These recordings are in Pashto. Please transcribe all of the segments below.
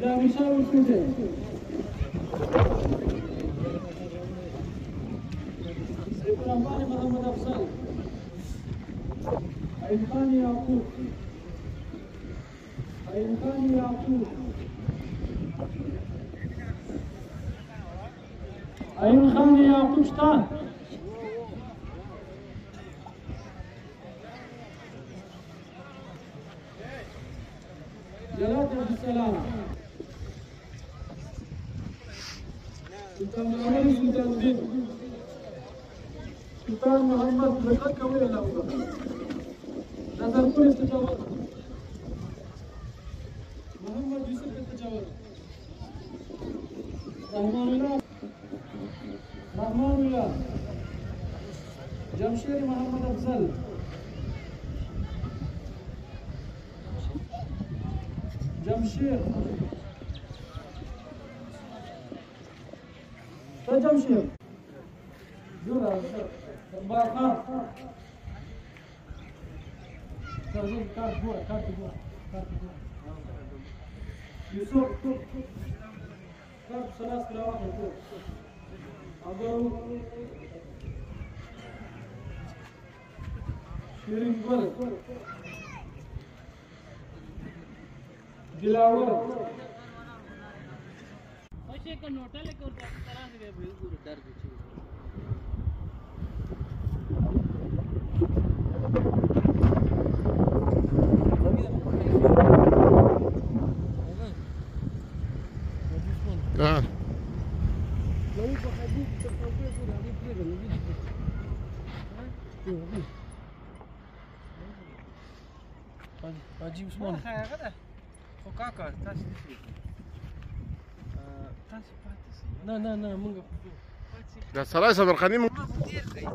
لا مساوي كده سيدنا محمد أفضل أين كان يعقوب أين كان يعقوب أين كان يعقوب شتان جلال عبد السلام سلطان محمد سلطان الدين سلطان محمد لقد كوي الله نظر كل استجابة محمد يوسف استجابة رحمان الله جمشيد محمد أفضل جمشيد جمشيد جورا باقا يوسف كارت ثلاث كلاوات أبو شيرين بل दिलावर पैसे का नोटा लेकर तरह से पूरे डर गए تعال لو بحبوك تفوقي كده هذه كده حاجي عثمان هذا وكاكا تاسي تاسي لا لا لا منقف لا سلايسة برقاني ما كثير زي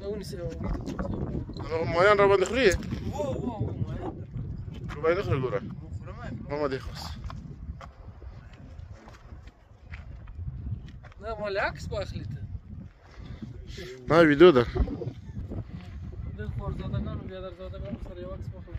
لو نسوي مويان ربا دخلية واو ربا يدخل قرا ما دي خلاص لا ما العكس باخلته ما فيديو ده ده خور زادگان و بیادر زادگان سر یه وقت بخور